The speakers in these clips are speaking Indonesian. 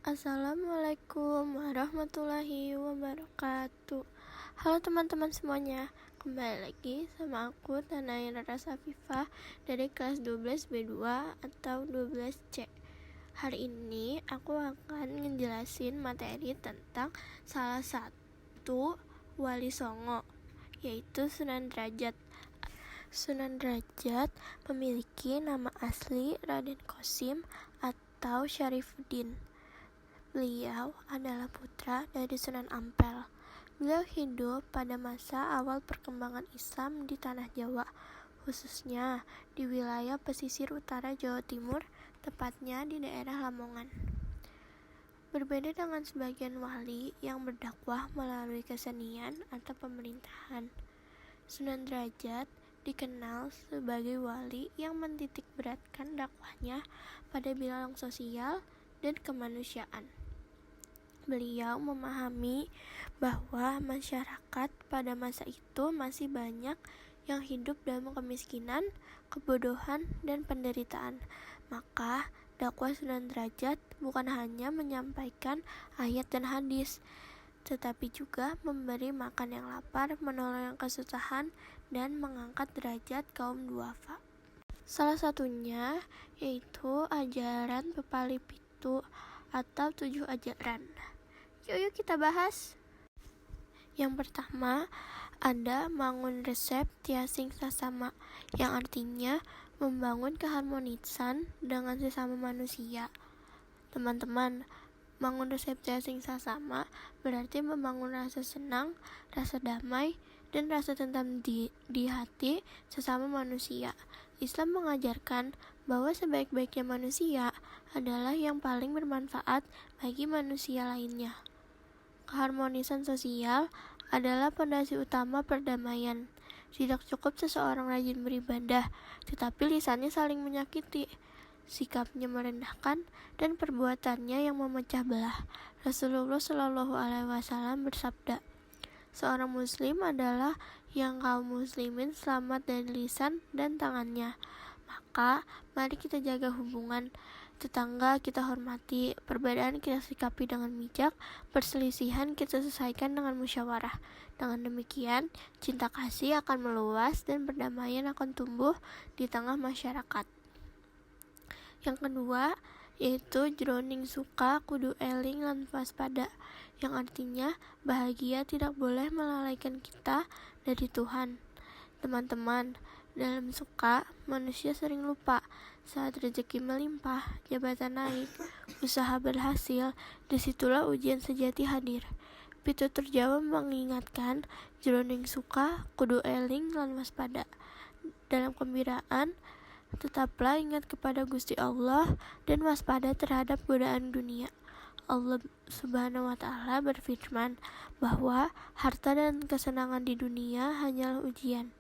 Assalamualaikum warahmatullahi wabarakatuh. Halo teman-teman semuanya, kembali lagi sama aku Tanai Rara Safifah dari kelas 12B2 atau 12C. Hari ini aku akan ngejelasin materi tentang salah satu wali songo, yaitu Sunan Derajat. Sunan Derajat memiliki nama asli Raden Qasim atau Syarifuddin. Beliau adalah putra dari Sunan Ampel. Beliau hidup pada masa awal perkembangan Islam di tanah Jawa, khususnya di wilayah pesisir utara Jawa Timur, tepatnya di daerah Lamongan. Berbeda dengan sebagian wali yang berdakwah melalui kesenian atau pemerintahan, Sunan Derajat dikenal sebagai wali yang mentitik beratkan dakwahnya pada bidang sosial dan kemanusiaan. Beliau memahami bahwa masyarakat pada masa itu masih banyak yang hidup dalam kemiskinan, kebodohan, dan penderitaan. Maka dakwah Sunan Derajat bukan hanya menyampaikan ayat dan hadis, tetapi juga memberi makan yang lapar, menolong yang kesusahan, dan mengangkat derajat kaum duafa. Salah satunya yaitu ajaran Pepali Pitu atau 7 ajaran. Yuk kita bahas. Yang pertama ada mangun resep tiasing sasama, yang artinya membangun keharmonisan dengan sesama manusia. Teman-teman, mangun resep tiasing sasama berarti membangun rasa senang, rasa damai, dan rasa tentram di hati sesama manusia. Islam mengajarkan bahwa sebaik-baiknya manusia adalah yang paling bermanfaat bagi manusia lainnya. Keharmonisan sosial adalah fondasi utama perdamaian. Tidak cukup seseorang rajin beribadah, tetapi lisannya saling menyakiti, sikapnya merendahkan, dan perbuatannya yang memecah belah. Rasulullah Shallallahu Alaihi Wasallam bersabda, seorang muslim adalah yang kaum muslimin selamat dari lisan dan tangannya. Maka mari kita jaga hubungan tetangga, kita hormati, perbedaan kita sikapi dengan bijak, perselisihan kita selesaikan dengan musyawarah. Dengan demikian, cinta kasih akan meluas dan perdamaian akan tumbuh di tengah masyarakat. Yang kedua yaitu jroning suka kudu eling lan waspada, yang artinya bahagia tidak boleh melalaikan kita dari Tuhan. Teman-teman, dalam suka manusia sering lupa. Saat rezeki melimpah, jabatan naik, usaha berhasil, disitulah ujian sejati hadir. Pitutur Jawa mengingatkan jroning suka kudu eling lan waspada. Dalam gembiraan, tetaplah ingat kepada Gusti Allah dan waspada terhadap godaan dunia. Allah Subhanahu wa Ta'ala berfirman bahwa harta dan kesenangan di dunia hanyalah ujian.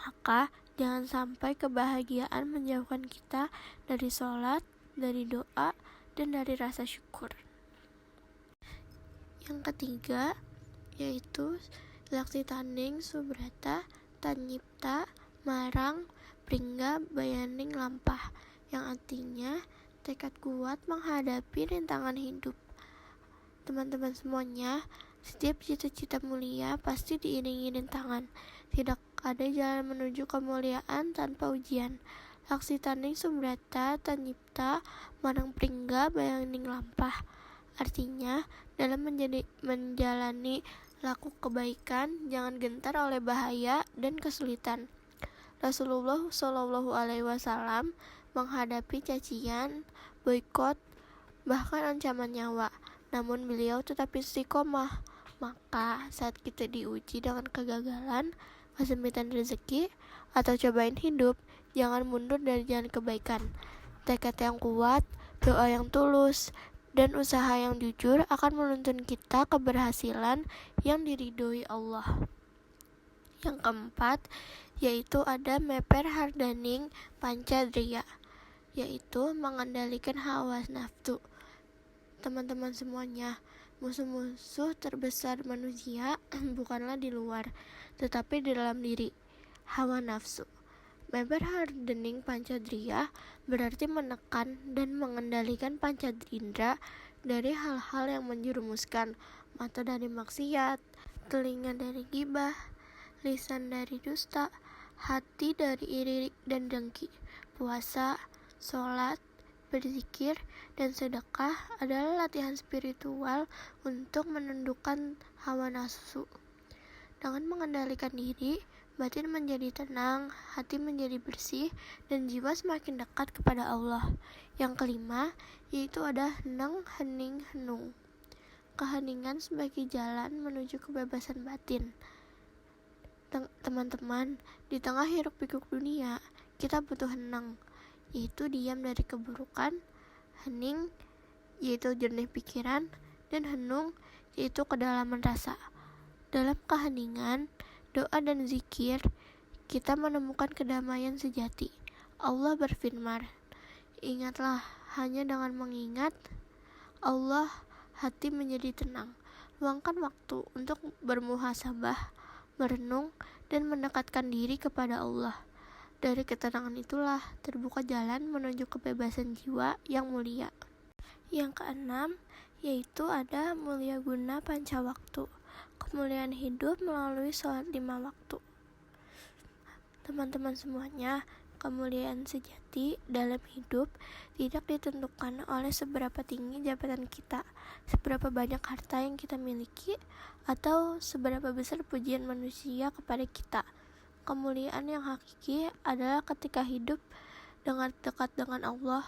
Maka jangan sampai kebahagiaan menjauhkan kita dari sholat, dari doa, dan dari rasa syukur. Yang ketiga yaitu laksitaning subrata tanyipta marang pringga bayaning lampah, yang artinya tekad kuat menghadapi rintangan hidup. Teman-teman semuanya, setiap cita-cita mulia pasti diiringi rintangan. Tidak ada jalan menuju kemuliaan tanpa ujian. Laksitaning subrata tanyipta marang pringga bayaning lampah, artinya dalam menjalani laku kebaikan jangan gentar oleh bahaya dan kesulitan. Rasulullah Shallallahu Alaihi Wasallam menghadapi cacian, boikot, bahkan ancaman nyawa, namun beliau tetap istiqomah. Maka saat kita diuji dengan kegagalan, kesempitan rezeki, atau cobain hidup, jangan mundur dari jalan kebaikan. Tekad yang kuat, doa yang tulus, dan usaha yang jujur akan menuntun kita keberhasilan yang diridhoi Allah. Yang keempat yaitu ada meper hardaning pancadriya, yaitu mengendalikan hawa nafsu. Teman-teman semuanya, musuh-musuh terbesar manusia bukanlah di luar, tetapi di dalam diri, hawa nafsu. Meper hardening pancadriya berarti menekan dan mengendalikan pancadrindra dari hal-hal yang menjerumuskan, mata dari maksiat, telinga dari ghibah, lisan dari dusta, hati dari iri dan dengki. Puasa, sholat, berzikir, dan sedekah adalah latihan spiritual untuk menundukkan hawa nafsu. Dengan mengendalikan diri, batin menjadi tenang, hati menjadi bersih, dan jiwa semakin dekat kepada Allah. Yang kelima, yaitu ada henang, hening, henung. Keheningan sebagai jalan menuju kebebasan batin. Teman-teman, di tengah hiruk-pikuk dunia, kita butuh henang, yaitu diam dari keburukan, hening, yaitu jernih pikiran, dan henung, yaitu kedalaman rasa. Dalam keheningan, doa dan zikir, kita menemukan kedamaian sejati. Allah berfirman, ingatlah, hanya dengan mengingat Allah, hati menjadi tenang. Luangkan waktu untuk bermuhasabah, merenung, dan mendekatkan diri kepada Allah. Dari ketenangan itulah terbuka jalan menuju kebebasan jiwa yang mulia. Yang keenam, yaitu ada mulia guna pancawaktu, kemuliaan hidup melalui sholat 5 waktu. Teman-teman semuanya, kemuliaan sejati dalam hidup tidak ditentukan oleh seberapa tinggi jabatan kita, seberapa banyak harta yang kita miliki, atau seberapa besar pujian manusia kepada kita. Kemuliaan yang hakiki adalah ketika hidup dengan dekat dengan Allah.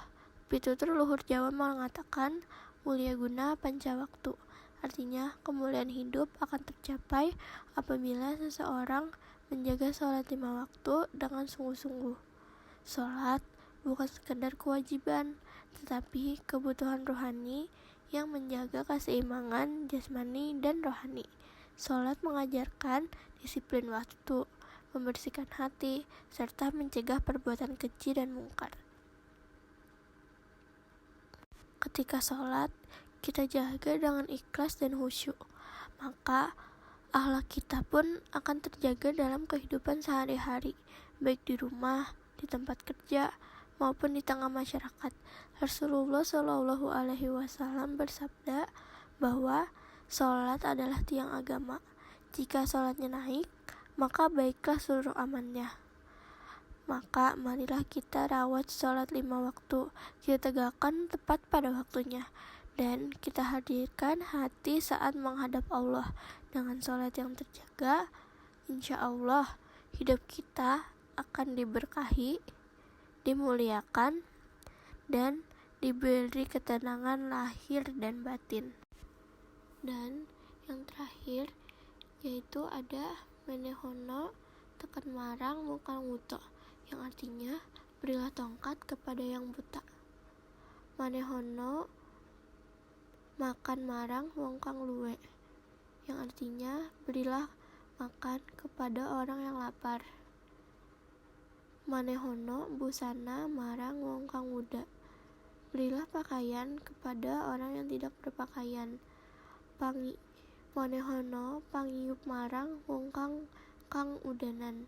Pitutur luhur Jawa mengatakan, mulia guna pancawaktu. Artinya, kemuliaan hidup akan tercapai apabila seseorang menjaga sholat 5 waktu dengan sungguh-sungguh. Sholat bukan sekedar kewajiban, tetapi kebutuhan rohani yang menjaga keseimbangan jasmani dan rohani. Sholat mengajarkan disiplin waktu, membersihkan hati, serta mencegah perbuatan keji dan mungkar. Ketika sholat, kita jaga dengan ikhlas dan khusyuk, maka akhlak kita pun akan terjaga dalam kehidupan sehari-hari, baik di rumah, di tempat kerja, maupun di tengah masyarakat. Rasulullah Shallallahu Alaihi Wasallam bersabda bahwa sholat adalah tiang agama. Jika sholatnya naik, maka baiklah seluruh amalnya. Maka marilah kita rawat sholat 5 waktu, kita tegakkan tepat pada waktunya, dan kita hadirkan hati saat menghadap Allah. Dengan sholat yang terjaga, insya Allah hidup kita akan diberkahi, dimuliakan, dan diberi ketenangan lahir dan batin. Dan yang terakhir, yaitu ada menehono tekan marang mukang wuto, yang artinya berilah tongkat kepada yang buta. Manehono makan marang wong kang luwe, yang artinya berilah makan kepada orang yang lapar. Manehono busana marang wong kang wuda, berilah pakaian kepada orang yang tidak berpakaian. Manehono pangiup marang wong kang udanan,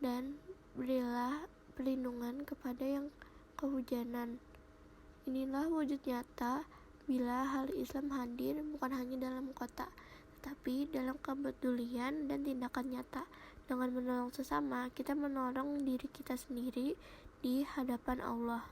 dan berilah perlindungan kepada yang kehujanan. Inilah wujud nyata bila hal Islam hadir bukan hanya dalam kota, tetapi dalam kepedulian dan tindakan nyata. Dengan menolong sesama, kita menolong diri kita sendiri di hadapan Allah.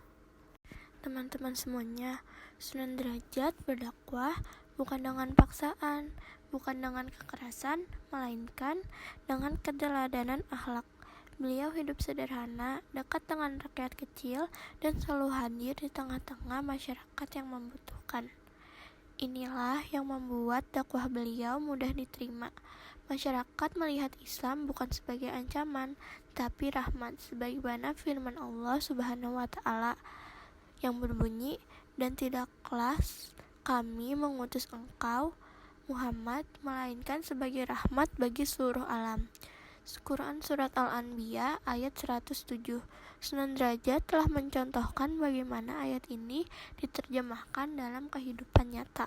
Teman-teman semuanya, Sunan Derajat berdakwah bukan dengan paksaan, bukan dengan kekerasan, melainkan dengan keteladanan akhlak. Beliau hidup sederhana, dekat dengan rakyat kecil, dan selalu hadir di tengah-tengah masyarakat yang membutuhkan. Inilah yang membuat dakwah beliau mudah diterima. Masyarakat melihat Islam bukan sebagai ancaman, tapi rahmat, sebagaimana firman Allah Subhanahu wa Ta'ala yang berbunyi, dan tidaklah kami mengutus engkau Muhammad melainkan sebagai rahmat bagi seluruh alam. Quran Surat Al-Anbiya ayat 107. Sunan Derajat telah mencontohkan bagaimana ayat ini diterjemahkan dalam kehidupan nyata.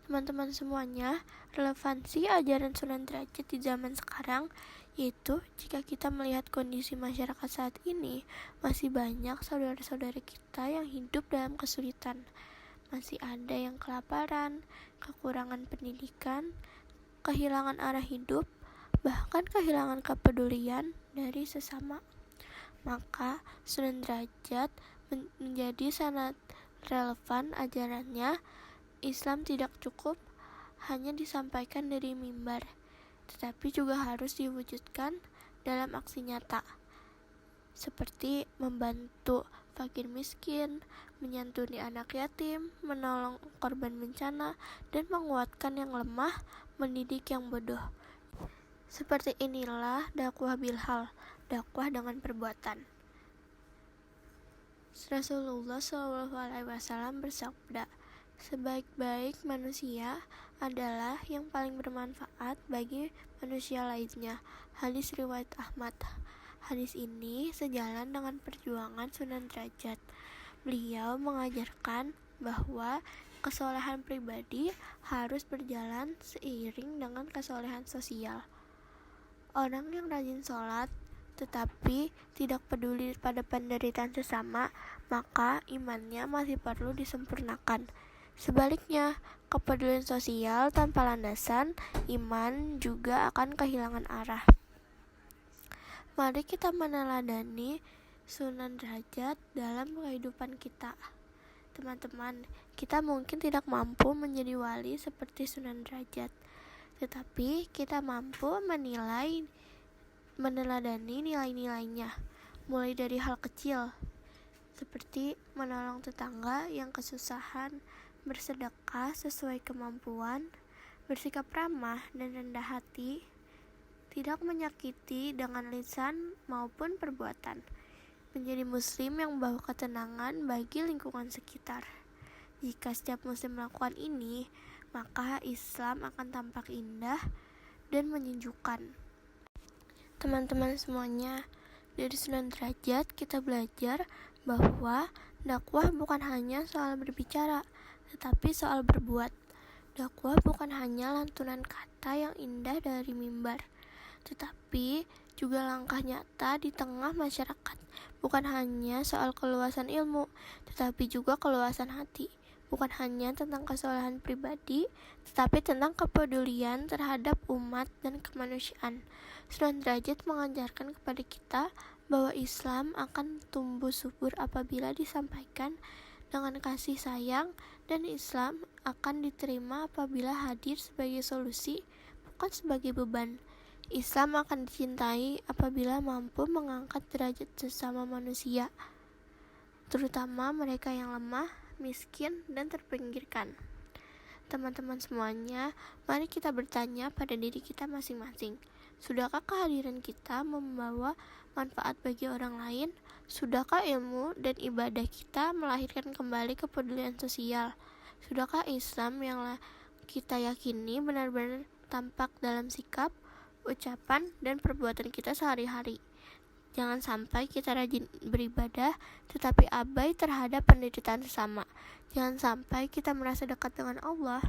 Teman-teman semuanya, relevansi ajaran Sunan Derajat di zaman sekarang yaitu jika kita melihat kondisi masyarakat saat ini, masih banyak saudara-saudara kita yang hidup dalam kesulitan. Masih ada yang kelaparan, kekurangan pendidikan, kehilangan arah hidup, bahkan kehilangan kepedulian dari sesama. Maka Sunan Derajat menjadi sangat relevan ajarannya. Islam tidak cukup hanya disampaikan dari mimbar, tetapi juga harus diwujudkan dalam aksi nyata, seperti membantu fakir miskin, menyantuni anak yatim, menolong korban bencana, dan menguatkan yang lemah, mendidik yang bodoh. Seperti inilah dakwah bilhal, dakwah dengan perbuatan. Rasulullah SAW bersabda, sebaik-baik manusia adalah yang paling bermanfaat bagi manusia lainnya. Hadis riwayat Ahmad. Hadis ini sejalan dengan perjuangan Sunan Derajat. Beliau mengajarkan bahwa kesolehan pribadi harus berjalan seiring dengan kesolehan sosial. Orang yang rajin sholat tetapi tidak peduli pada penderitaan sesama, maka imannya masih perlu disempurnakan. Sebaliknya, kepedulian sosial tanpa landasan iman juga akan kehilangan arah. Mari kita meneladani Sunan Derajat dalam kehidupan kita. Teman-teman, kita mungkin tidak mampu menjadi wali seperti Sunan Derajat, tetapi kita mampu meneladani nilai-nilainya, mulai dari hal kecil, seperti menolong tetangga yang kesusahan, bersedekah sesuai kemampuan, bersikap ramah dan rendah hati, tidak menyakiti dengan lisan maupun perbuatan, menjadi muslim yang membawa ketenangan bagi lingkungan sekitar. Jika setiap muslim melakukan ini, maka Islam akan tampak indah dan menyejukkan. Teman-teman semuanya, dari Sunan Derajat kita belajar bahwa dakwah bukan hanya soal berbicara, tetapi soal berbuat. Dakwah bukan hanya lantunan kata yang indah dari mimbar, tetapi juga langkah nyata di tengah masyarakat. Bukan hanya soal keluasan ilmu, tetapi juga keluasan hati. Bukan hanya tentang kesolehan pribadi, tetapi tentang kepedulian terhadap umat dan kemanusiaan. Sunan Derajat mengajarkan kepada kita bahwa Islam akan tumbuh subur apabila disampaikan dengan kasih sayang, dan Islam akan diterima apabila hadir sebagai solusi, bukan sebagai beban. Islam akan dicintai apabila mampu mengangkat derajat sesama manusia, terutama mereka yang lemah, miskin, dan terpinggirkan. Teman-teman semuanya, mari kita bertanya pada diri kita masing-masing. Sudahkah kehadiran kita membawa manfaat bagi orang lain? Sudahkah ilmu dan ibadah kita melahirkan kembali kepedulian sosial? Sudahkah Islam yang kita yakini benar-benar tampak dalam sikap, ucapan, dan perbuatan kita sehari-hari? Jangan sampai kita rajin beribadah tetapi abai terhadap penderitaan sesama. Jangan sampai kita merasa dekat dengan Allah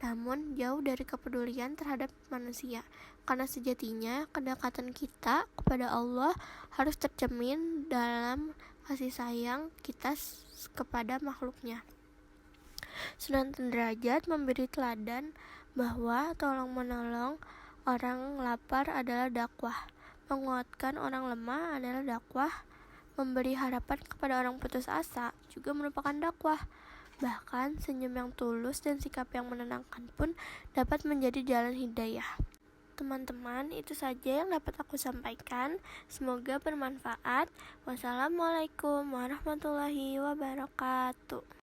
namun jauh dari kepedulian terhadap manusia. Karena sejatinya kedekatan kita kepada Allah harus tercermin dalam kasih sayang kita kepada makhluknya. Sunan Derajat memberi teladan bahwa tolong-menolong orang lapar adalah dakwah. Menguatkan orang lemah adalah dakwah. Memberi harapan kepada orang putus asa juga merupakan dakwah. Bahkan senyum yang tulus dan sikap yang menenangkan pun dapat menjadi jalan hidayah. Teman-teman, itu saja yang dapat aku sampaikan. Semoga bermanfaat. Wassalamualaikum warahmatullahi wabarakatuh.